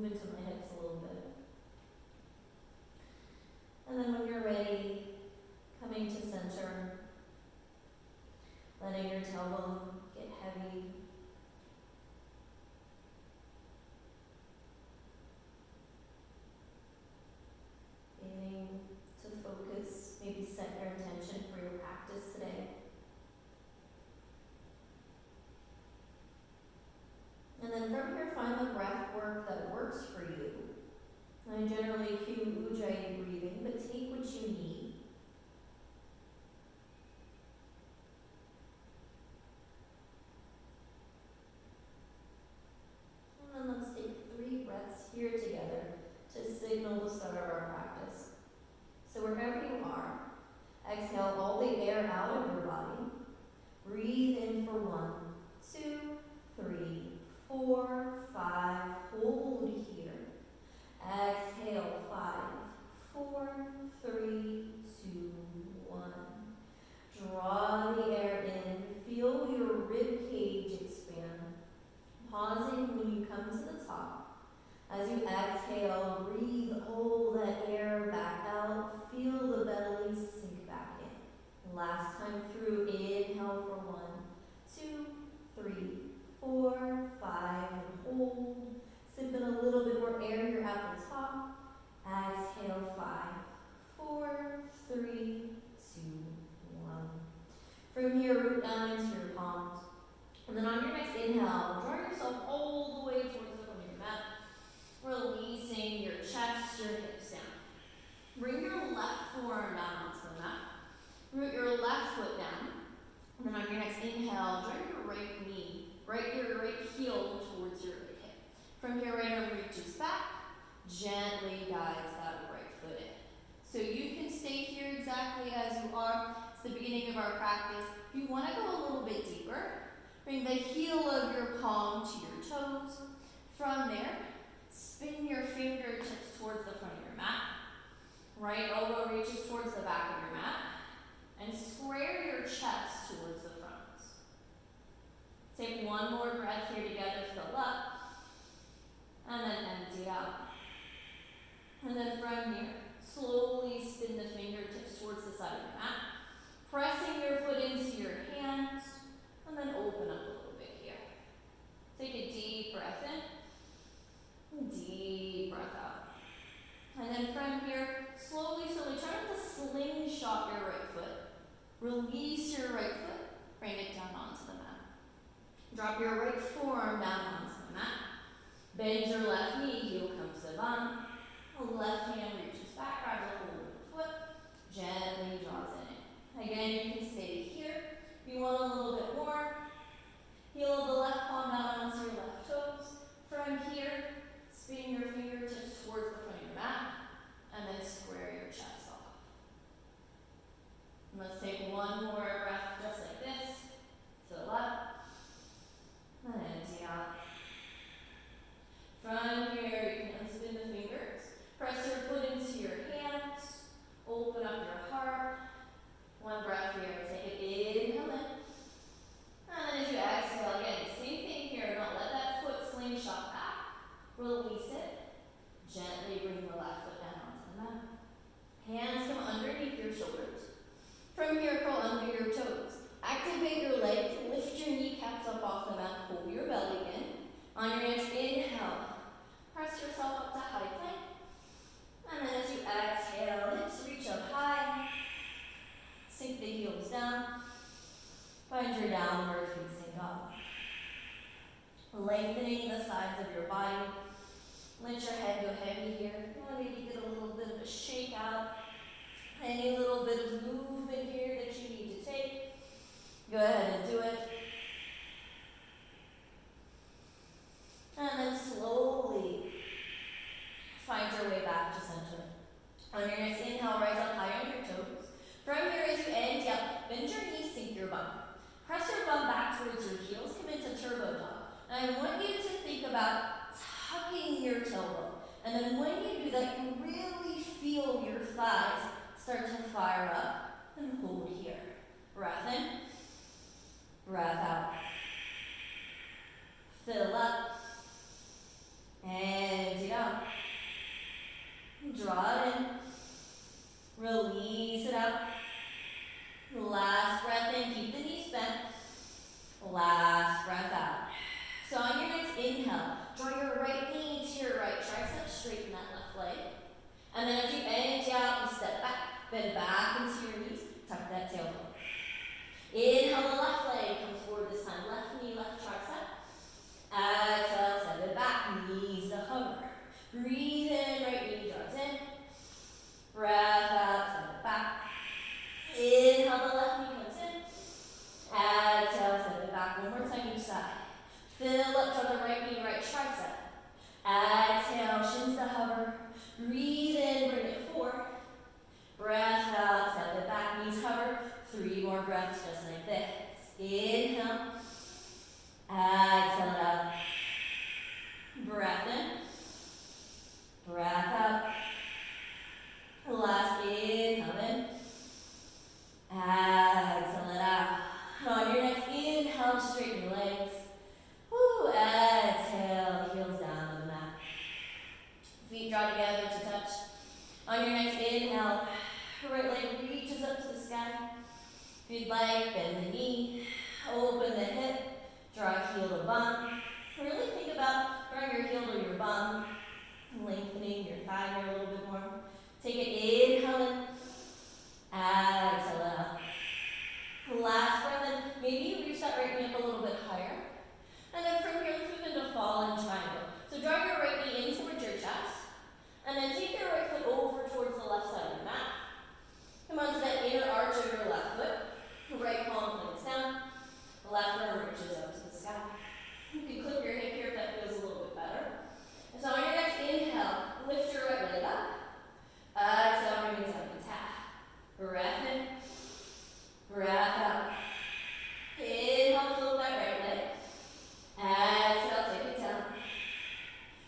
into my hips a little bit. And then when you're ready, coming to center, letting your tailbone get heavy. Beginning to focus, maybe set your intention for your practice today. And then from here, find the breath work that works for you. I generally cue Ujjayi breathing, but take what you need. And then let's take 3 breaths here together to signal the start of our practice. So wherever you are, exhale all the air out of your body. Breathe in for 1, 2, 3, 4, 5. Hold here. Exhale, 5, 4, 3, 2, 1. Draw the air in. Feel your rib cage expand. Pausing when you come to the top. As you exhale, breathe all that air back out. Feel the belly sink back in. Last time through, inhale for 1, 2, 3, 4, 5, and hold. Sip in a little bit more air here at the top. Exhale, 5, 4, 3, 2, 1. From here, root down into your palms. And then on your next inhale, draw yourself all the way towards the front of your mat, releasing your chest, your hips down. Bring your left forearm down onto the mat. Root your left foot down. And then on your next inhale, draw your right knee, your right heel towards your right hip. From here, right arm reaches back, gently guides that right foot in. So you can stay here exactly as you are. It's the beginning of our practice. If you want to go a little bit deeper, bring the heel of your palm to your toes. From there, spin your fingertips towards the front of your mat. Right elbow reaches towards the back of your mat. And square your chest towards the front. Take one more breath here together, fill up. And then empty out. And then from here, slowly spin the fingertips towards the side of your mat. Pressing your foot into your hands. And then open up a little bit here. Take a deep breath in. Deep breath out. And then from here, slowly try not to slingshot your right foot. Release your right foot. Bring it down onto the mat. Drop your right forearm down onto the mat. Bend your left knee, heel comes to bum. Left hand reaches back, grabs a hold of the foot. Gently draws it in. Again, you can stay here. If you want a little bit more, heel of the left palm down onto your left toes. From here, spin your fingertips towards the front of your mat, and then square your chest off. And let's take one more breath just like this. Fill up, and empty out. From here, you can unspin the fingers. Press your foot into your hands. Open up your heart. One breath here. Take it inhale in. And then as you exhale, again, same thing here. Don't let that foot slingshot back. Release it. Gently bring the left foot down onto the mat. Hands come underneath your shoulders. From here, curl under your toes. Activate your legs. Lift your kneecaps up off the mat. Pull your belly in. On your next inhale, press yourself up to high plank. And then as you exhale, hips reach up high. Sink the heels down. Find your downward facing dog. Lengthening the sides of your body. Let your head go heavy here. You want to maybe get a little bit of a shake out. Any little bit of movement here that you need to take, go ahead and do it. And then slowly find your way back to center. On your next inhale, rise up high on your toes. From here, as you empty out, bend your knees, sink your bum. Press your bum back towards your heels, come into turbo dog. And I want you to think about tucking your tailbone. And then when you do that, you really feel your thighs start to fire up. And hold here. Breath in. Breath out. Fill up. Empty out. draw your right knee to your right tricep, straighten that left leg. And then as you empty out and step back, bend back into your knees, tuck that tailbone. Inhale, the left leg comes forward this time. Left knee, left tricep. Exhale, step it back, knees to hover. Breathe in, right knee draws in. Breath out, step it back. Inhale, the left knee comes in. Exhale, step it back. One more time each side. Fill up to the right knee, right tricep. Exhale, shins to hover. Breathe in, bring it forward. Breath out, step it back, knees hover. 3 more breaths just like this. Inhale. Exhale it out. Breath in. Breath out. Last inhale in. Exhale it out. On your next inhale, straighten your legs. Woo, exhale, heels down on the mat. Feet draw together to touch. On your next inhale, right leg reaches up to the sky. If you'd like, bend the knee, open the hip, draw heel to bum. Really think about drawing your heel to your bum, lengthening your thigh here a little bit more. Take it, inhale in, exhale out. Last breath in, maybe you reach that right knee up a little bit higher. And then from here, let's move into fallen triangle. So draw your right knee in towards your chest. And then take your right foot over towards the left side of the mat. Come on to that inner arch of your left foot. Right palm points down. Left arm reaches up to the sky. You can clip your hip here if that feels a little bit better. And so on your next inhale, lift your right leg up. Exhale, bring it up and tap. Breath in. Breath out. Inhale, float that right leg. Exhale, take it down.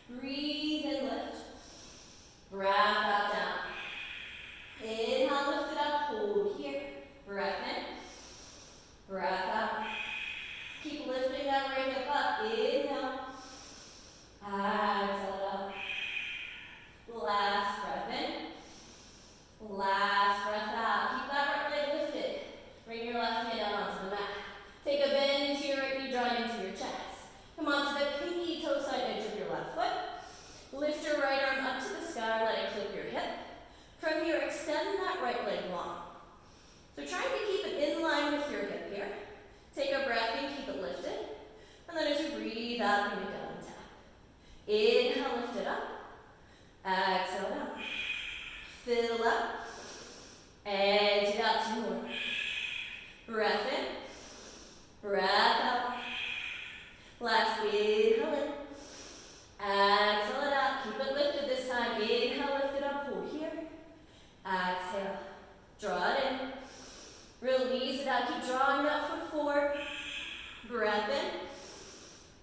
Breathe and lift. Breath out, down. Inhale, lift it up, hold here. Breath in. Breath out. Keep lifting that right hip up. Inhale. Exhale it up. Last breath in. Last breath out. Keep that right leg lifted. Bring your left hand out onto the mat. Take a bend into your right knee, draw into your chest. Come on to the pinky toe side edge of your left foot. Lift your right arm up to the sky, let it clip your hip. From here, extend that right leg long. So trying to keep it in line with your hip here. Take a breath in, keep it lifted. And then as you breathe out, bring it down and tap. Inhale, lift it up. Exhale down. Fill up. Empty out, 2 more. Breath in. Breath out. Last inhale in. Exhale it out. Keep it lifted this time. Inhale, lift it up. Hold here. Exhale. Draw it in. Release it out. Keep drawing that foot forward. Breath in.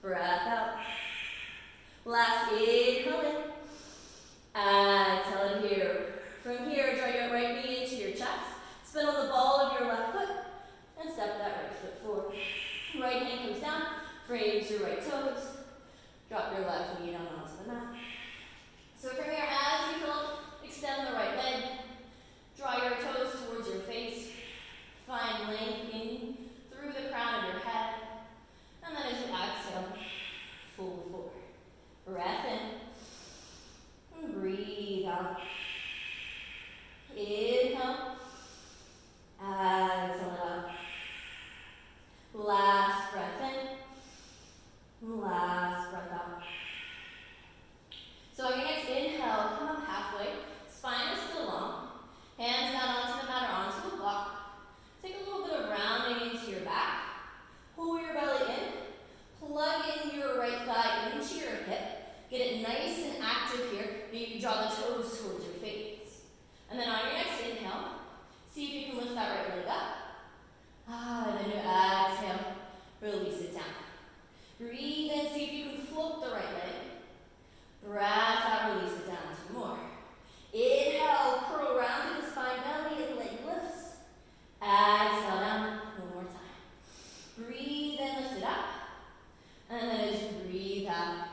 Breath out. Last inhale in. Exhale it here. From here, draw your right knee into your chest. Spin on the ball of your left foot. And step that right foot forward. Right hand comes down. Frames your right toes. Drop your left knee down onto the mat. So from here, as you feel, extend the right leg. Draw your toes towards your face. Find lengthening through the crown of your head. And then as you exhale, fold forward. Breath in. And breathe out. Inhale. Exhale out. Last breath in. Last breath out. So on your next inhale, come up halfway. Spine is still long. Hands down onto the mat or onto the block. Take a little bit of rounding into your back. Pull your belly in. Plug in your right thigh into your hip. Get it nice and active here. Maybe you draw the toes towards your face. And then on your next inhale, see if you can lift that right leg up. And then you exhale. Release it down. Breathe in, see if you can float the right leg. Breath out, release it down. 2 more. Inhale, curl around to the spine, belly, and leg lifts. Exhale down. 1 more time. Breathe in, lift it up. And then as you breathe out,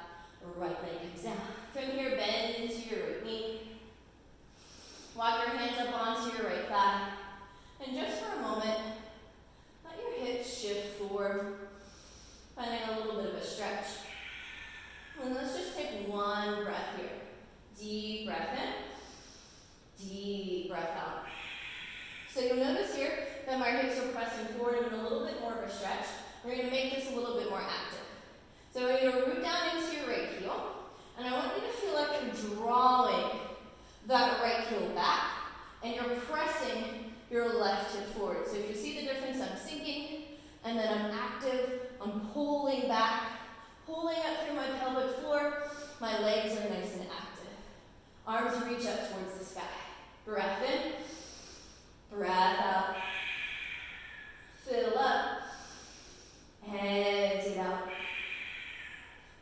right leg comes down. From here, bend into your right knee. Walk your hands up onto your right thigh. And just for a moment, let your hips shift forward, finding a little bit of a stretch. And let's just Then my hips are pressing forward in a little bit more of a stretch. We're going to make this a little bit more active. So I want you to root down into your right heel, and I want you to feel like you're drawing that right heel back, and you're pressing your left hip forward. So if you see the difference, I'm sinking, and then I'm active, I'm pulling back, pulling up through my pelvic floor. My legs are nice and active. Arms reach up towards the sky. Breath in, breath out. Fill up, empty out.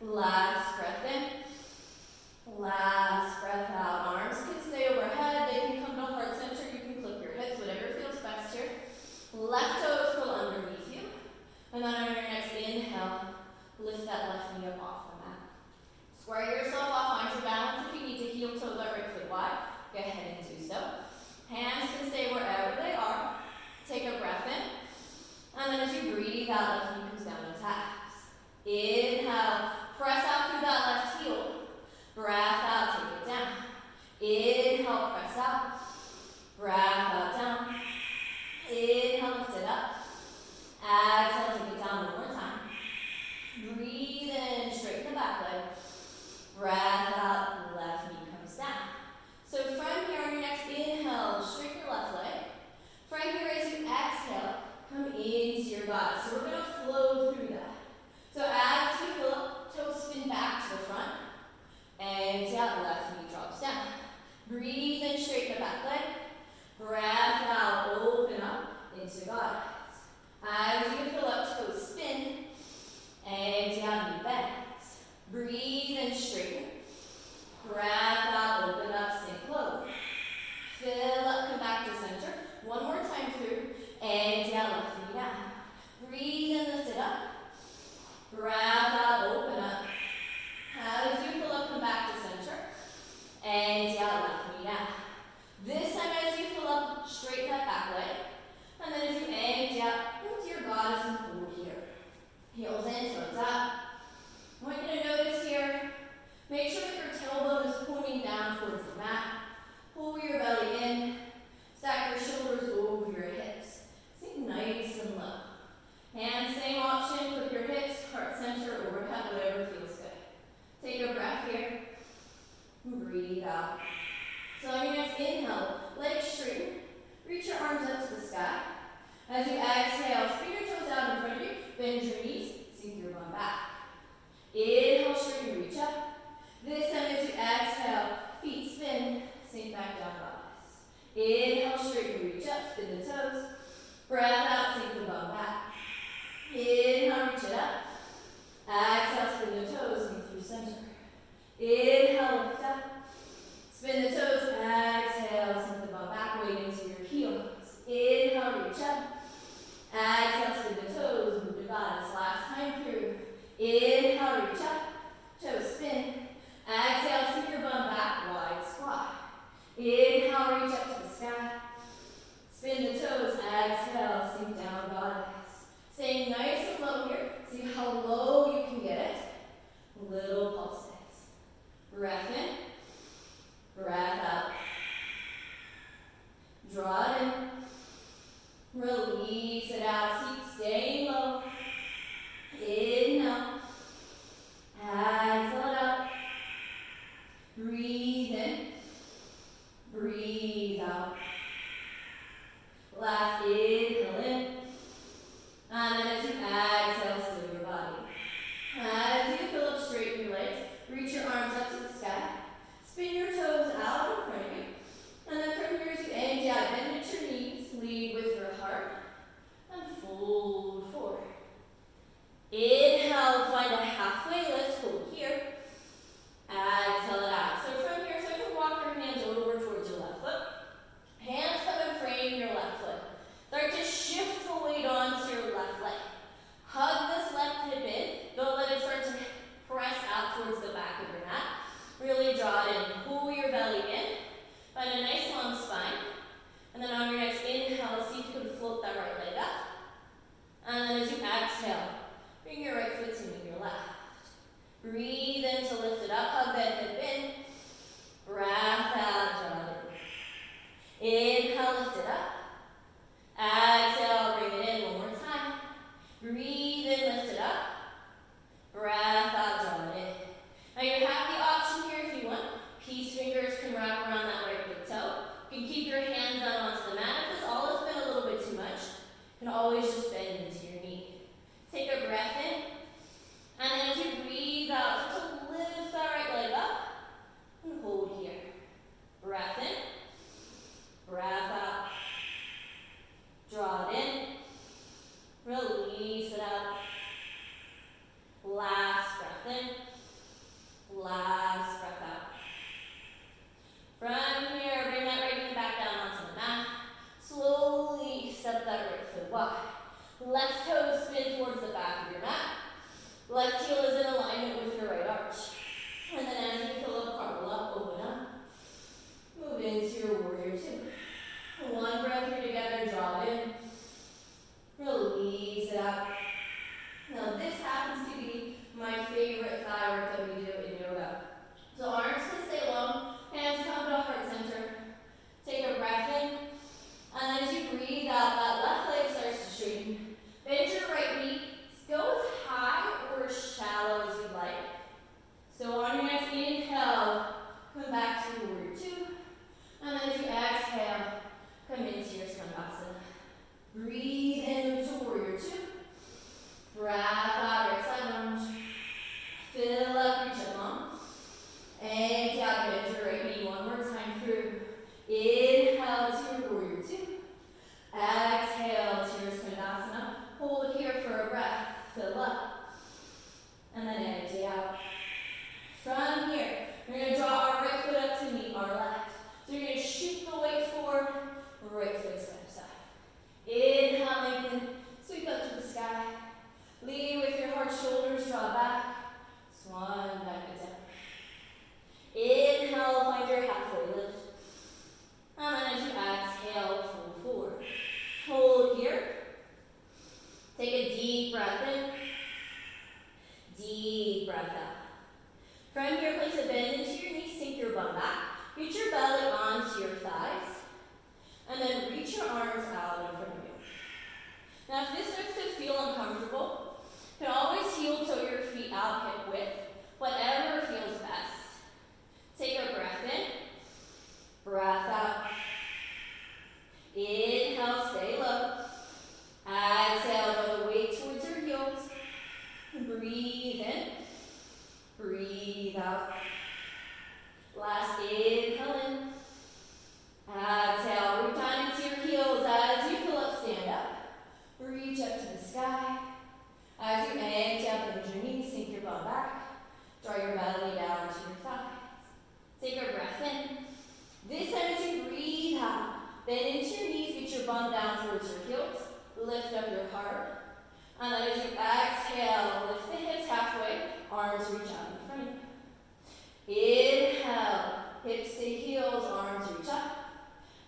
Last breath in, last breath out. Arms can stay overhead, they can come to heart center, you can clip your hips, whatever feels best here. Left toes pull underneath you, and then on your next inhale, lift that left knee up off the mat. Square yourself off, find your balance. If you need to heel toe that right foot wide, go ahead and do so. Hands can stay wherever they are. Take a breath in, and then as you breathe out, left knee comes down and taps. Inhale, press out through that left heel. Breath out, take it down. Inhale, press out. Breath out, down. Inhale, lift it up. Exhale, take it down one more time. Breathe in, straighten the back leg. Breath out, left knee comes down. So from here on your next inhale, straighten your left leg. From here as you exhale, come into your body. So we're going to flow through that. So as you fill up, toes spin back to the front. Empty out, left knee drops down. Breathe in, straighten the back leg. Breath out, open up into goddess. As you fill up, toes spin. Empty out, knee bends. Breathe in, straighten. Breath out, open up, sink low. Fill up, come back to center. One more time through. Empty out, left knee down. Breathe in, lift it up. Breath out, open up. As you fill up, come back to center. Empty out, left knee down. This time as you fill up, straighten that back leg. And then as you empty out, go to your goddess and pull here. Heels in, toes up. I want you to notice here, make sure that your tailbone is pointing down towards the mat. Pull your belly in. Stack your shoulders over your hips. Sink nice and low. Hands, same option. Put your hips, heart center, overhead, whatever feels good. Take a breath here. And breathe out. So on your next inhale, legs straighten. Reach your arms up to the sky. As you exhale, spin your toes out in front of you. Bend your knees. Sink your bum back. Inhale, straighten, reach up. This time as you exhale, feet spin. Sink back down, goddess. Inhale, straighten, reach up. Spin the toes. Breath out, sink the bum back. Inhale, reach it up. Exhale, spin the toes, sink through center. Inhale, lift up. Spin the toes, exhale, sink the bum back, weight into your heels. Inhale, reach up. Exhale, spin the toes, move to goddess. Last time through. Inhale, reach up. Toes spin. Exhale, sink your bum back, wide squat. Inhale, reach up to the sky. Spin the toes, exhale, sink down, goddess. Staying nice and low here. See how low you can get it. Little pulses. Breath in. Breath out. Draw it in. Release it out. Keep staying low. Inhale. These fingers can wrap around that right big toe. You can keep your hands down onto the mat. If this all has been a little bit too much, you can always just bend into your knee. Take a breath in, and then as you breathe out, start to lift that right leg up, and hold here. Breath in, breath out. Draw it in, release it out. Last breath in, last breath out. From here, bring that right knee back down onto the mat. Slowly step that right foot wide. Left toe spin towards the back of your mat. Left heel is in alignment with your right arch. And then as you fill up, cartwheel up, open up. Move into your warrior two. One breath here together, draw it in. Release it out. Now this happens to be my favorite thigh work that we do in yoga. So arms can stay long, hands come to heart center. Take a breath in, and then as you breathe out, that left leg starts to straighten. Bend your right knee, go as high or as shallow as you'd like. So on your next inhale, come back to warrior two, and then as you exhale, come into your skandasana. Breathe into warrior two. Breath out, right side lunge. Fill up, reach up long. Empty out, bend your right knee one more time through. Inhale to your warrior two. Exhale to your skandasana. Hold here for a breath. Fill up. And then empty out. From here, we're going to draw our right foot up to meet our left. So you're going to shoot the weight forward. Right foot steps up. Inhale, lengthen. Sweep up to the sky. Lead with your heart, shoulders, draw back. Swan back and down. Inhale, find your halfway lift. And then as you exhale, fold forward. Hold here. Take a deep breath in. Deep breath out. From here, place a bend into your knees, sink your bum back. Reach your belly onto your thighs. And then reach your arms out in front of you. Now if this starts to feel uncomfortable, you can always heel toe your feet out hip width, whatever feels best. Take a breath in, breath out. Inhale, stay low. Exhale, draw the weight towards your heels. Breathe in, breathe out. Last inhale in. Exhale, root down into your heels as you fill up, stand up. Reach up to the sky. As you empty up, bend your knees, sink your bum back. Draw your belly down to your thighs. Take a breath in. This time as you breathe out, bend into your knees, get your bum down towards your heels. Lift up your heart. And then as you exhale, lift the hips halfway, arms reach out in front of you. Inhale, hips to heels, arms reach up.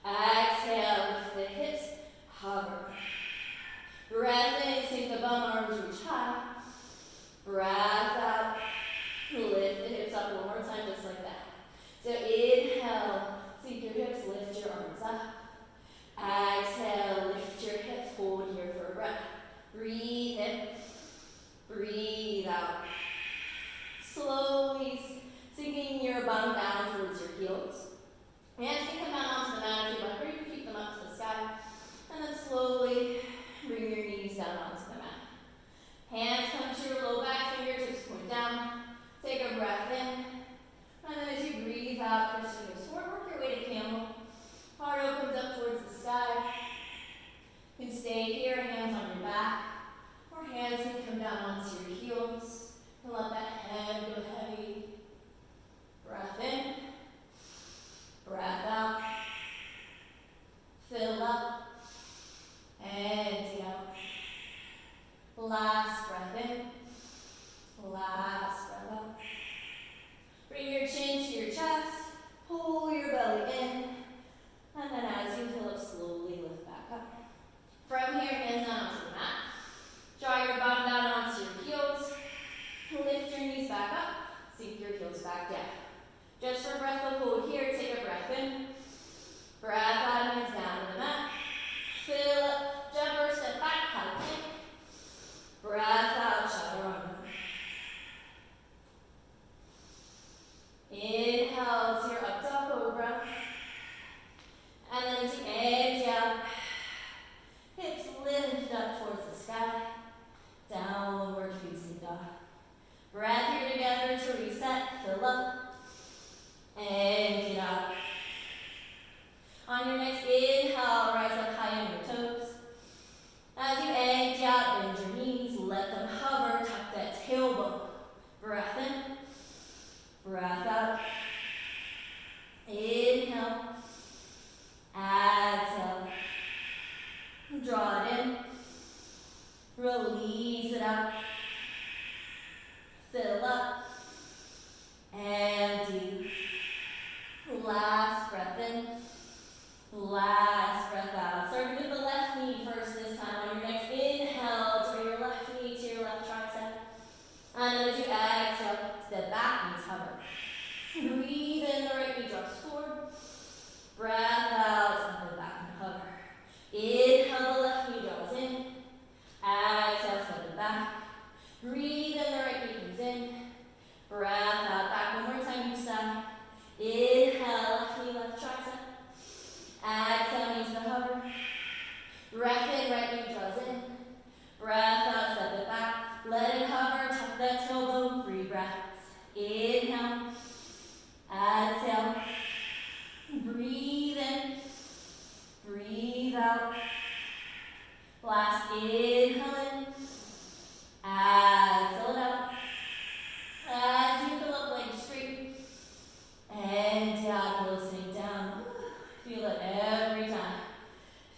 Exhale, lift the hips, hover. Breath in, sink the bum, arms reach high. Breath out, lift the hips up one more time, just like that. So inhale, sink your hips, lift your arms up. Exhale, lift your hips, hold here for a breath. Breathe in, breathe out. Slowly sinking your bum down towards your heels. Hands can come down onto the mat if you like, or you can keep them up to the sky. And then slowly bring your knees down onto the mat. Hands come to your low back, fingertips point down. Take a breath in. And then as you breathe out, press your hips forward, work your way to camel. Heart opens up towards the sky. You can stay here, hands on your back. Or hands can come down onto your heels. And let that head go heavy. Breath in. Breath out. Fill up. Empty out. Last breath in. Last breath out. Bring your chin to your chest. Pull your belly in. And then as you fill up, slowly lift back up. From here, hands down onto the mat. Draw your bum down onto your heels. Lift your knees back up. Sink your heels back down. Just for breath, we'll hold here. Take a breath in. Breath out, hands down to the mat. Fill up, jump or step back, high plank. Breath out, chaturanga. Inhale to your fill up, and get out. On your next inhale, rise up high on your toes. As you empty out, bend your knees, let them hover, tuck that tailbone. Breath in, breath out. Inhale, exhale. Draw it in, release it out. Fill up, empty. Last breath in, last breath out. Starting with the left knee first this time. On your next inhale, turn your left knee to your left tricep. And then as you exhale, step back, knees hover. Breathe in, the right knee drops forward. Breath out, step it back and hover. Inhale, the left knee draws in. Exhale, step it back. Breathe in, the right knee comes in. Breath out, back one more time, each side. Inhale, left knee, left tricep. Exhale, knees to hover. Breath in, right knee draws in. Breath out, step it back. Let it hover, tuck that tailbone. 3 breaths. Inhale. Exhale. Breathe in. Breathe out. Last inhale in. Exhale out. As you fill up, legs straight. And down, heels sink down. Feel it every time.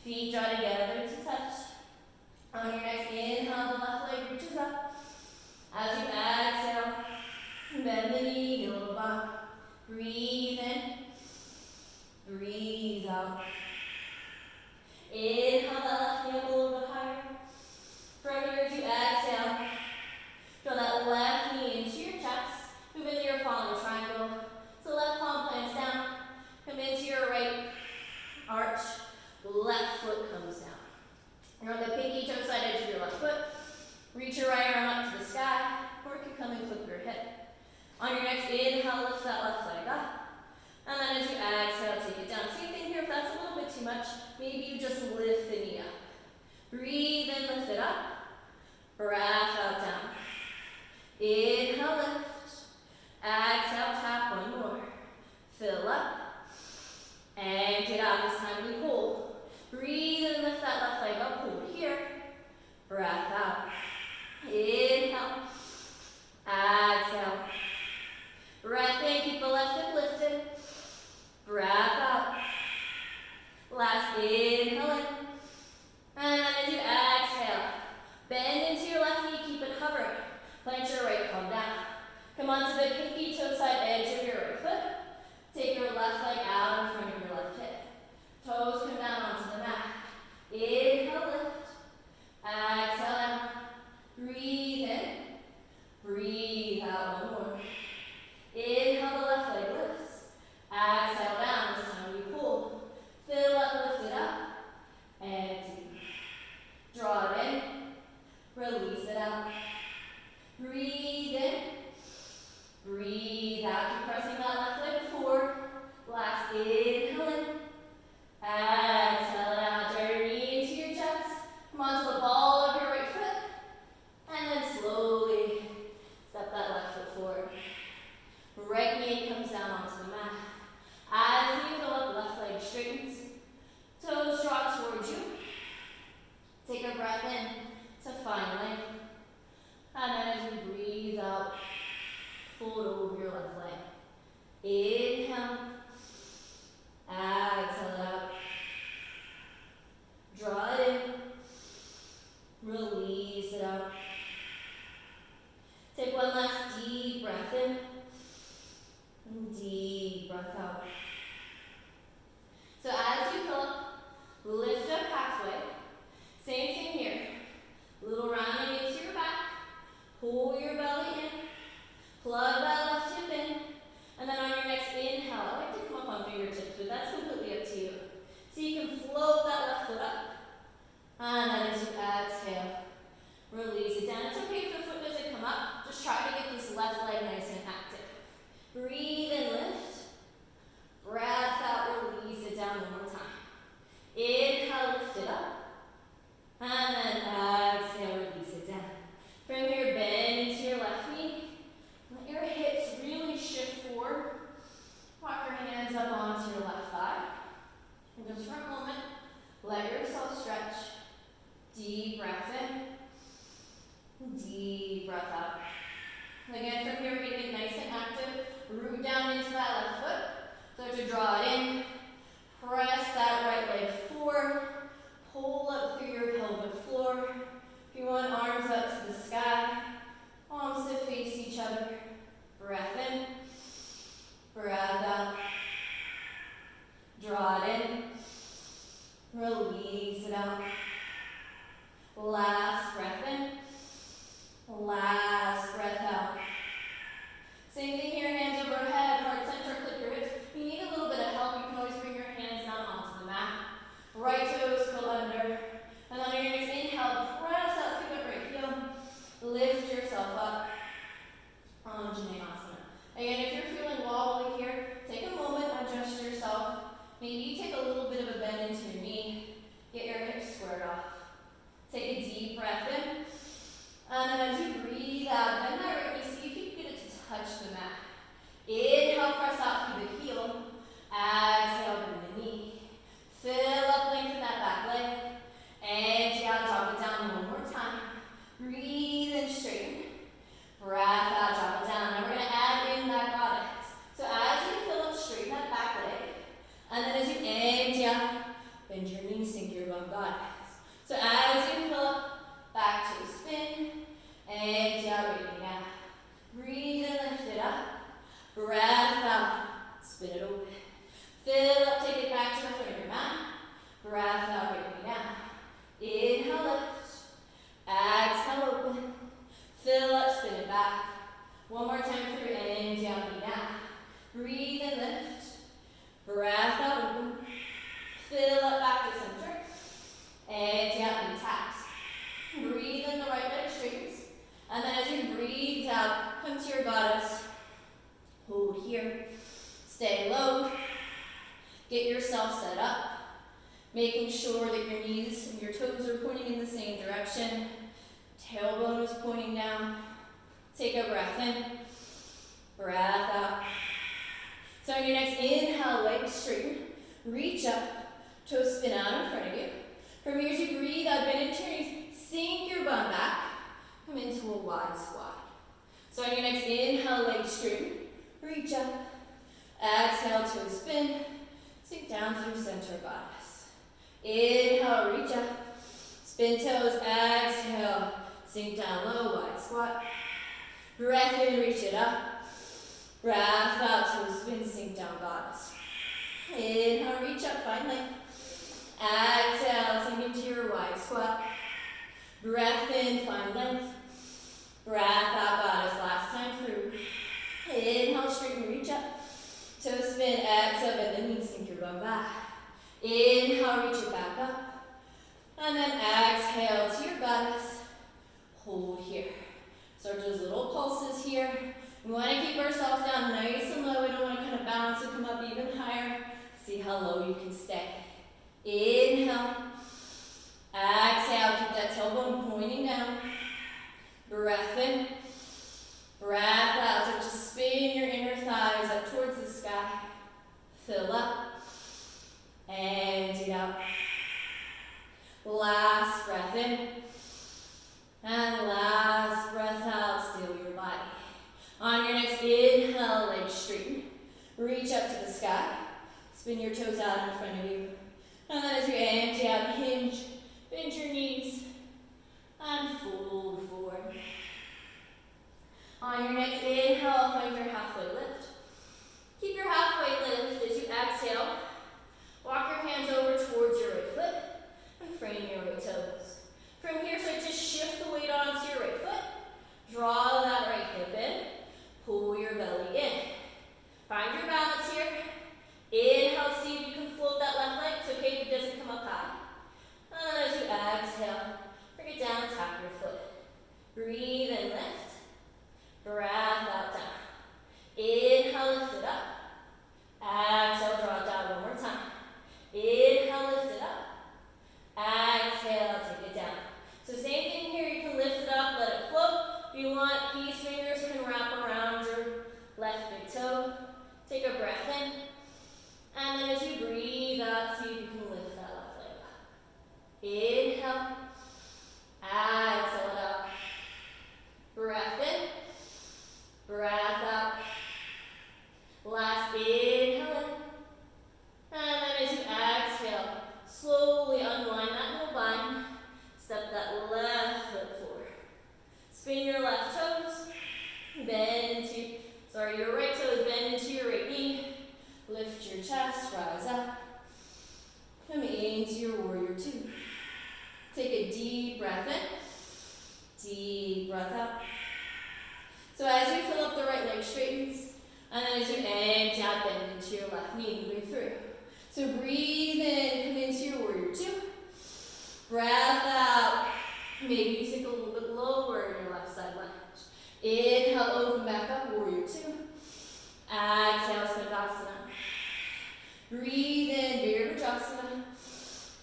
Feet draw together to touch. On your next inhale, the left leg reaches up. As you exhale, bend the knee, get a little bump. Breathe in. Breathe out. Inhale, that left knee up a little bit higher. From here, as you exhale, draw that left knee into your chest. Move into your falling triangle. So left palm plants down. Come into your right arch. Left foot comes down. You're on the pinky toe side edge of your left foot. Reach your right arm up to the sky, or you can come and clip your hip. On your next inhale, lift that left leg up. And then as you exhale, take it down. Same thing here, if that's a little bit too much, maybe you just lift the knee up. Breathe in, lift it up. Breath out, down. Inhale, lift. Exhale, tap one more. Fill up. And get out. This time we hold. Breathe in, lift that left leg up. Hold here. Breath out. Inhale. Exhale. Breath in, keep the left hip lifted. Breath out. Last inhale in. And then as you exhale, bend into your left knee, keep it hovering. Plant your right palm down. Come onto the pinky toe side edge of your right foot. Take your left leg out in front of your left hip. Toes come down onto the mat. Inhale, lift. Exhale out. Breathe in. Breathe out one more. Inhale, the left leg lifts. Exhale down. This time we pull. Fill up, lift it up. Empty. Draw it in. Release it out. Breathe in. Breathe out. Keep pressing that left leg forward. Last inhale in. Exhale out. Draw your knee into your chest. Come onto the ball of your right foot. And then slowly step that left foot forward. Right knee comes down onto the mat. As you fill up, left leg straightens. Toes draw towards you. Take a breath in to find length. And then as you breathe out, fold over your left leg. Inhale. Exhale out. Draw it in. Release it out. Take one last deep breath in. And deep breath out. So as you fill up, lift up halfway. Same thing here. Little rounding into your back. Pull your belly in. Plug that left So draw it in, press that right leg forward, pull up through your pelvic floor. If you want, arms up to the sky, palms to face each other. Breath in, breath out. Draw it in, release it out. Last breath in, last breath out. Same thing here, hands overhead, heart center, clip your hips. If you need a little bit of help, you can always bring your hands down onto the mat. Right toes curl under. And on your next inhale, press out through the right heel. Lift yourself up. Anjaneyasana. Again, if you're feeling wobbly here, take a moment, adjust yourself. Maybe take a little bit of a bend into your knee. Get your hips squared off. Take a deep breath in. And then as you breathe out, bend that right knee. See if you can get it to touch the mat. Inhale, press out through the heel. Exhale, bend the knee. Fill up, lengthen that back leg. Exhale, drop it down one more time. Breathe and straighten. Breath out, drop it down. Now we're going to add in that goddess. So as you fill up, straighten that back leg. And then as you exhale, bend your knees, sink your bum, goddess. So as you fill up, back to a spin. Exhale, raise it out. Breathe and lift it up. Breath out. Spin it open. Fill up, take it back to the front of your mat. Breath out, raise it out. Inhale, lift. Exhale, open. Fill up, spin it back. One more time through, and down, down. Breathe and lift. Breath out, open. Fill up, back to center. Exhale, and taps. Breathe in, the right leg straightens. And then as you breathe out, come to your goddess. Hold here. Stay low. Get yourself set up. Making sure that your knees and your toes are pointing in the same direction. Tailbone is pointing down. Take a breath in. Breath out. So on your next inhale, legs straighten. Reach up. Toes spin out in front of you. From here, as you breathe out, bend into your knees. Sink your bum back. Come into a wide squat. So on your next inhale, legs straighten. Reach up. Exhale, toes spin. Sink down through center, goddess. Inhale, reach up. Spin toes, exhale. Sink down low, wide squat. Breath in, reach it up. Breath out, toes spin, sink down, goddess. Inhale, reach up, find length. Exhale, sink into your wide squat. Breath in, find length. Breath out, goddess, last time through. Inhale, straighten, reach up. Toes spin, exhale, bend the knees, sink your bum back. Inhale, reach it back up. And then exhale to your goddess. Hold here. Start those little pulses here. We want to keep ourselves down nice and low. We don't want to kind of bounce and come up even higher. See how low you can stay. Inhale. Exhale, keep that tailbone pointing down. Breath in. Breath out. Start to spin your inner thighs up towards the sky. Fill up. Empty it out. Last breath in. And last breath out. Still your body. On your next inhale, legs straighten. Reach up to the sky. Spin your toes out in front of you. And then as you empty out, hinge. Bend your knees. And fold forward. On your next inhale, find your halfway lift. Keep your halfway lift as you exhale. Walk your hands over towards your right foot and frame your right toes. From here, start to shift the weight onto your right foot. Draw that right hip in. Pull your belly in. Find your balance here. Inhale, see if you can float that left leg. It's okay if it doesn't come up high. And then as you exhale, bring it down, tap your foot. Breathe and lift. Breath out, down. Inhale, lift it up. Exhale, draw it down one more time. Inhale, lift it up. Exhale, take it down. So same thing here, you can lift it up, let it float. If you want, peace fingers can wrap around your left big toe. Take a breath in. And then as you breathe out, see if you can lift that left leg up. Inhale. Exhale it out. Breath in. Breath out. Last inhale in. and down, bend into your left knee, moving through. So breathe in, come into your warrior two. Breath out. Maybe you sink a little bit lower in your left side lunge. Inhale, open back up, warrior two. Exhale, Skandasana. Breathe in, Virabhadrasana.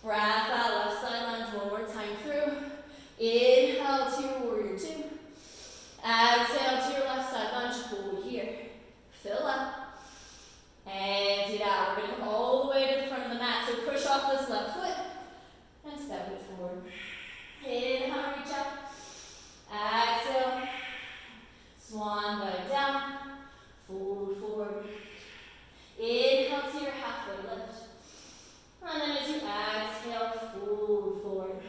Breath out, left side lunge, one more time through. Inhale to your warrior two. Exhale to your left side lunge, hold here. Fill up. And it out. We're going to come all the way to the front of the mat. So push off this left foot and step it forward. Inhale, reach up. Exhale. Swan dive down. Fold forward. Inhale to your halfway lift. And then as you exhale, fold forward.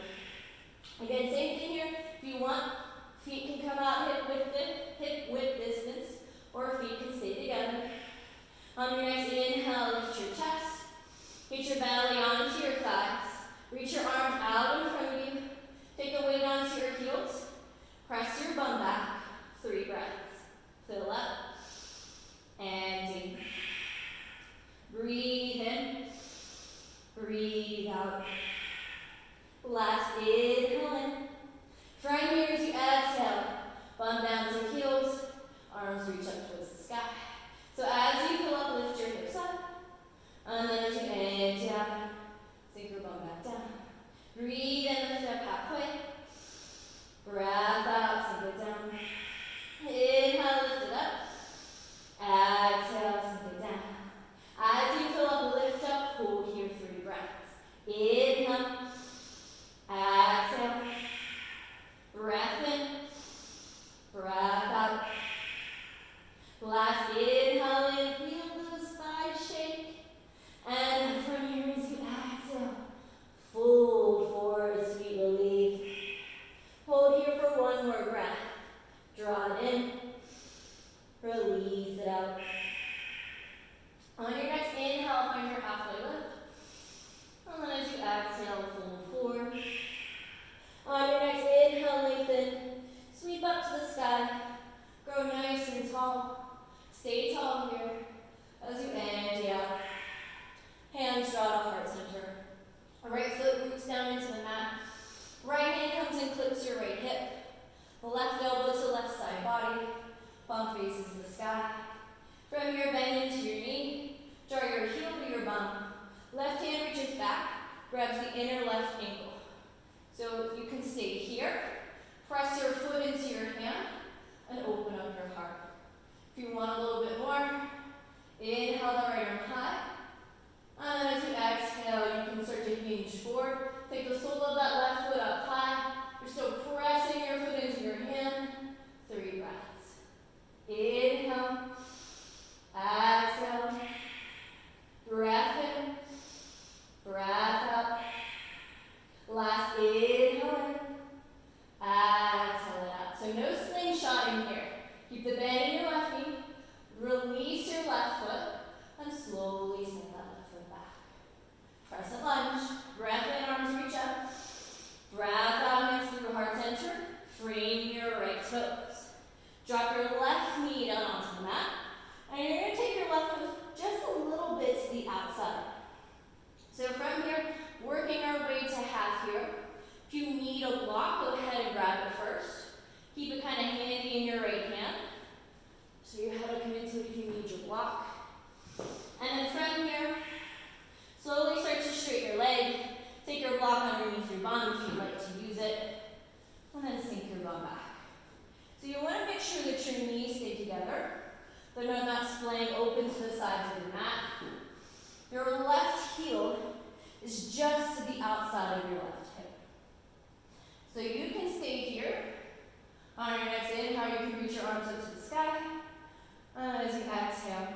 Again, same thing here. If you want, feet can come out hip width distance, or feet can stay together. On your next inhale, lift your chest. Get your belly onto your thighs. Reach your arms out in front of you. Take the weight onto your heels. Press your bum back. 3 breaths. Fill up. And deep. Breathe in. Breathe out. Last inhale in. From here as you exhale, bum down to heels. Arms reach up towards the sky. So as you fill up, lift your hips up. And then as you exhale, sink your bum back down. Breathe in, lift up halfway. Breath out, sink it down. Inhale, lift it up. Exhale, sink it down. As you fill up, lift up, hold here, 3 breaths. Inhale. Exhale. Breath in. Breath out. Last inhale in, feel those thighs shake. And from here as you exhale, fold forward, sweet relief. Hold here for 1 more breath. Draw it in. Release it out. On your next inhale, find your halfway lift. And then as you exhale, fold forward. On your next inhale, lengthen. Sweep up to the sky. Grow nice and tall. Stay tall here. As you exhale, hands draw to heart center. Right foot roots down into the mat. Right hand comes and clips your right hip. The left elbow to left side body. Bum faces the sky. From here, bend into your knee. Draw your heel to your bum. Left hand reaches back, grabs the inner left ankle. So you can stay here. Press your foot into your hand and open up your heart. If you want a little bit more, inhale the right arm high. And then as you exhale, you can start to hinge forward. Take the sole of that left foot up high. You're still pressing your foot into your hand. 3 breaths. Inhale. Exhale. Breath in. Breath out. Last inhale in. Exhale it out. So no slingshotting here. Keep the bend in your left knee. Release your left foot. And slowly send that left foot back. Crescent lunge. Breath in, arms reach up. Breath out, hands through heart center. Frame your right toes. Drop your left knee down onto the mat. And you're going to take your left foot just a little bit to the outside. So from here, working our way to half here. If you need a block, go ahead and grab it first. Keep it kind of handy in your right hand. So you have to come into it if you need your block. And then from here, slowly start to straighten your leg. Take your block underneath your bum if you'd like to use it. And then sink your bum back. So you want to make sure that your knees stay together. They're not splaying open to the sides of your mat. Your left heel is just to the outside of your left hip. So you can stay here. On your next inhale, you can reach your arms up to the sky. And as you exhale,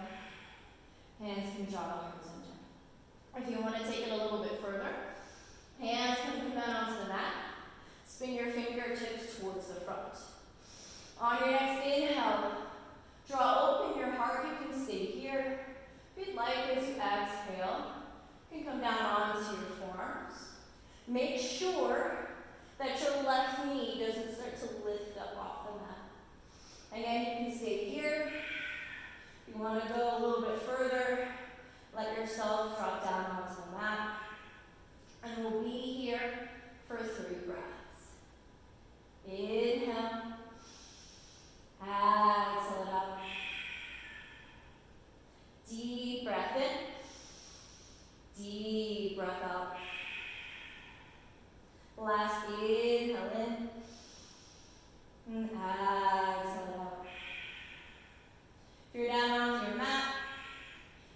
hands can draw to heart center. If you want to take it a little bit further, hands can come down onto the mat. Spin your fingertips towards the front. On your next inhale, draw open your heart. You can stay here. If you'd like, as you exhale, you can come down onto your forearms. Make sure that your left knee doesn't start to lift up off the mat. Again, you can stay here. If you you want to go a little bit further, let yourself drop down onto the mat. And we'll be here for 3 breaths. Inhale. Exhale it out. Deep breath in. Deep breath out. Last inhale in. And exhale it out. If you're down onto your mat,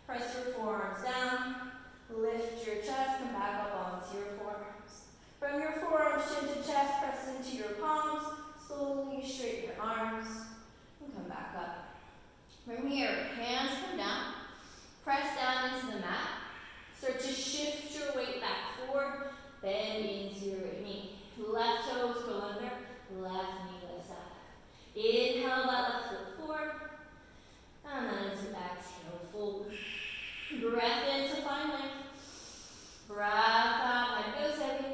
press your forearms down. Lift your chest, come back up onto your forearms. From your forearms, chin to chest, press into your palms. Slowly straighten your arms and come back up. From here, hands come down. Press down into the mat. Start to shift your weight back forward. Bend into your right knee. Left toes go under. Left knee lifts up. Inhale that left foot forward. And then as you exhale, fold. Breath in to find length. Breath out, head goes heavy.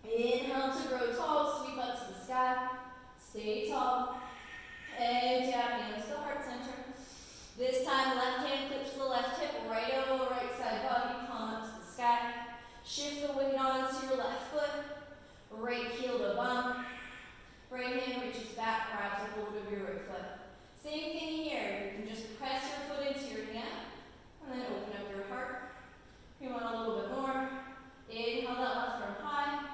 Inhale to grow tall, sweep up to the sky. Stay tall. Exhale, hands to heart center. This time, left hand clips the left hip, right elbow, right side body, palm up to the sky. Shift the weight onto your left foot. Right heel to bump. Right hand reaches back, grabs a hold of your right foot. Same thing here. You can just press your foot into your hand and then open up your heart. If you want a little bit more, inhale that left arm high.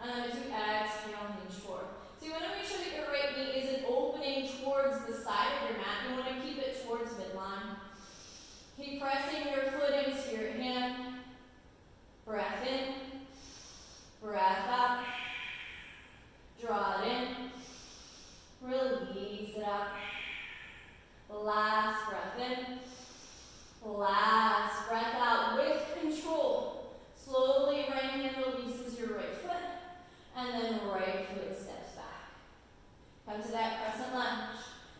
And then as you exhale, hinge forward. So you want to make sure that your right knee isn't opening towards the side of your mat. You want to keep it towards midline. Keep pressing your foot into your hand. Breath in. Breath out. Draw it in. Release it out. Last breath in. Last breath out with control. Slowly, right hand releases your right foot. And then right foot steps back. Come to that crescent lunge.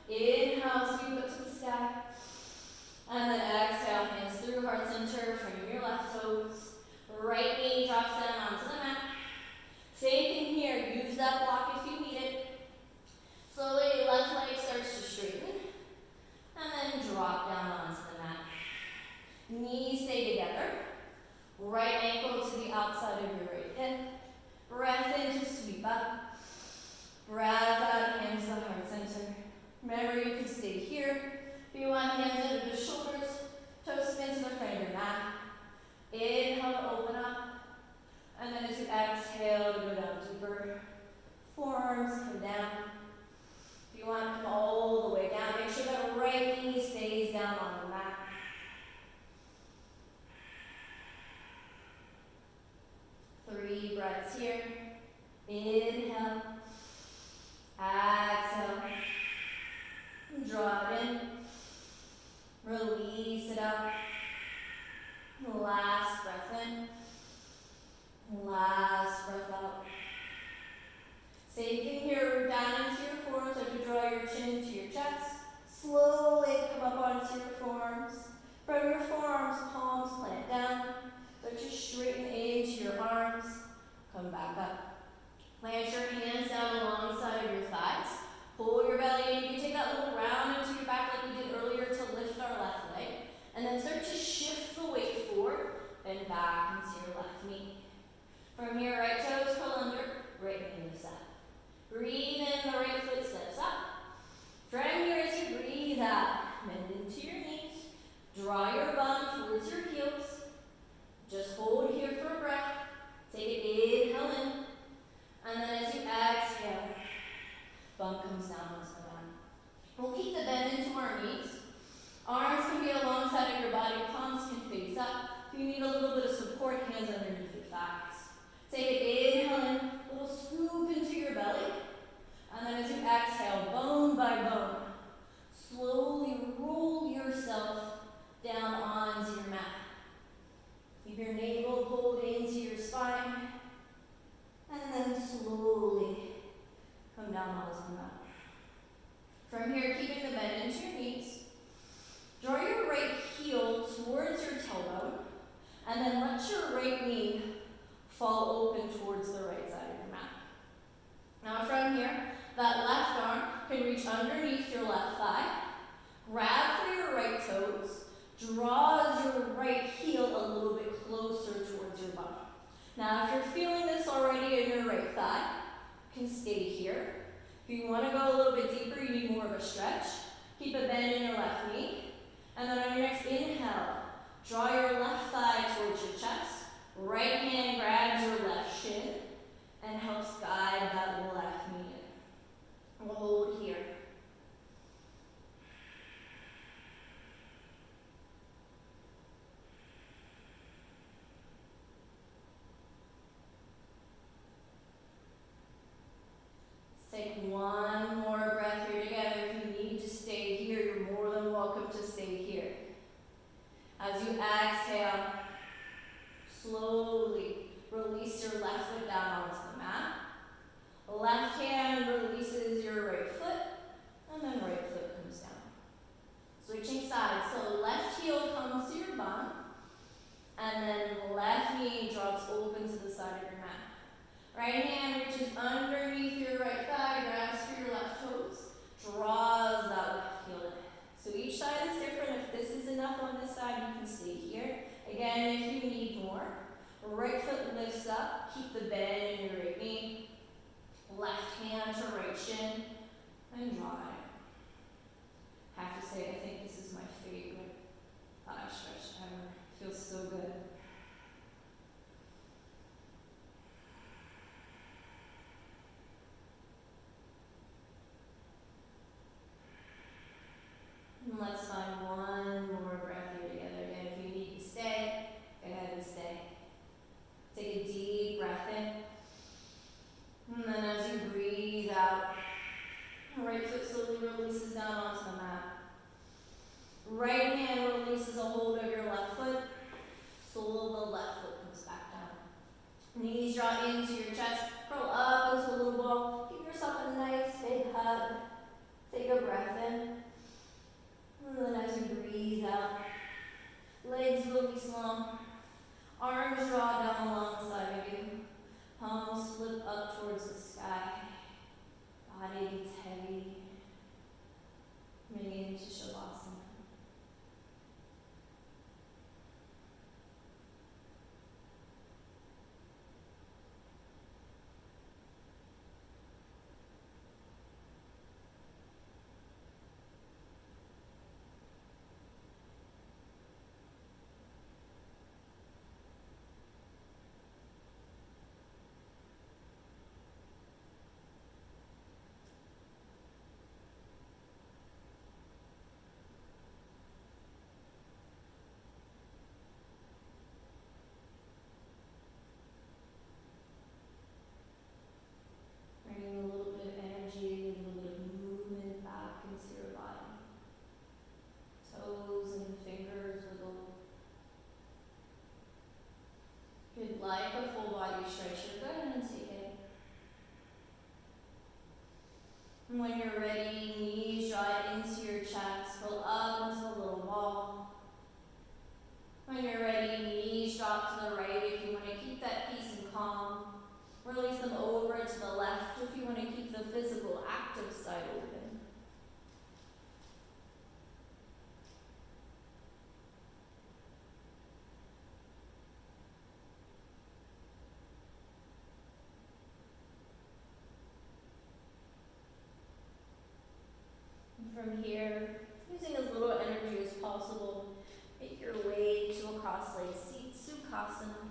Inhale, sweep up to the sky. And then exhale, hands through heart center, frame your left toes. Right knee drops down onto the mat. Same thing here, use that block if you need it. Slowly, left leg starts to straighten. And then drop down onto the mat. Knees stay together. Right ankle to the outside of your right hip. Breath in to sweep up. Breath out, hands to heart center. Remember, you can stay here. If you want, hands under the shoulders. Toes spin to the front of your mat. Inhale to open up. And then as you exhale to go down deeper. Forearms come down. If you want to come all the way down, make sure that right knee stays down on the mat. Three breaths here. Inhale. Exhale. Draw it in. Release it out. Last breath in. Last breath out. Same thing here, root down into your forearms, so you draw your chin to your chest. Slowly come up onto your forearms. From your forearms, palms plant down. So just straighten into your arms. Come back up. Plant your hands down alongside of your thighs. Pull your belly in. You can take that little round into your back like we did earlier to lift our left leg. And then start to shift the weight forward and back into your left knee. From here, right toes curl under, right knee lifts up. Breathe in, the right foot steps up. From here, as you breathe out, bend into your knees. Draw your bum towards your heels. Just hold here for a breath. Take it, inhale in. And then as you exhale, bum comes down onto the mat. We'll keep the bend into our knees. Arms can be alongside of your body, palms can face up. If you need a little bit of support, hands underneath your thighs. Take it, inhale in, a little scoop into your belly. And then as you exhale, bone by bone, slowly roll yourself down onto your mat. Keep your navel pulled into your spine. And then slowly come down onto the mat. From here, keeping the bend into your knees. Draw your right heel towards your tailbone. And then let your right knee fall open towards the right side of your mat. Now from here, that left arm can reach underneath your left thigh. Grab for your right toes, draws your right heel a little bit closer towards your bum. Now, if you're feeling this already in your right thigh, you can stay here. If you want to go a little bit deeper, you need more of a stretch. Keep a bend in your left knee. And then on your next inhale, draw your left thigh towards your chest. Right hand grabs your left shin and helps guide that left knee in. We'll hold here. Take one more breath here together. If you need to stay here, you're more than welcome to stay here. As you exhale, slowly release your left foot down onto the mat. Left hand releases your right foot, and then right foot comes down. Switching sides, so left heel comes to your bum, and then left knee drops open to the side of your mat. Right hand reaches underneath your right thigh, grabs for your left toes, draws that left heel in. So each side is different. If this is enough on this side, you can stay here. Again, if you need more, right foot lifts up, keep the bend in your right knee, left hand to right shin, and draw it. I have to say, I think this is my favorite thigh stretch ever. Feels so good. And let's find one more breath here together. Again, if you need to stay, go ahead and stay. Take a deep breath in. And then as you breathe out, right foot slowly releases down onto the mat. Right hand releases a hold of your left foot. Sole of the left foot comes back down. Knees draw into your chest. Curl up into a little ball. Give yourself a nice big hug. Take a breath in. And then as you breathe out, legs release long. Arms draw down along the side of you. Palms flip up towards the sky. Body gets heavy. Moving into Shavasana. Bringing a little bit of energy, a little bit of movement back into your body. Toes and fingers wiggle. If you'd like a full body stretch, go ahead and take it. And when you're ready, knees draw into your chest, roll up into a little ball. When you're ready, knees drop to the right if you want to keep that peace and calm. Release them over to the left if you want to keep the physical, active side open. And from here, using as little energy as possible, make your way to a cross-legged seat, Sukhasana.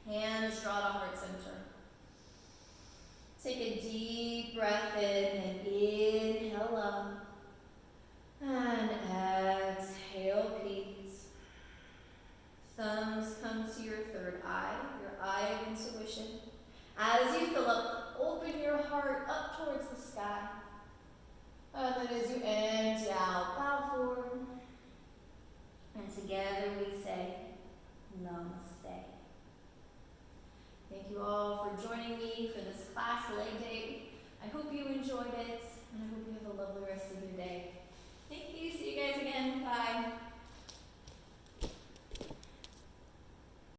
Hands draw to heart center. Take a deep breath in and inhale up. And exhale, peace. Thumbs come to your third eye, your eye of intuition. As you fill up, open your heart up towards the sky. And then as you empty out, bow forward. And together we say, Namaste. Thank you all for joining me for this class leg day. I hope you enjoyed it, and I hope you have a lovely rest of your day. Thank you. See you guys again. Bye.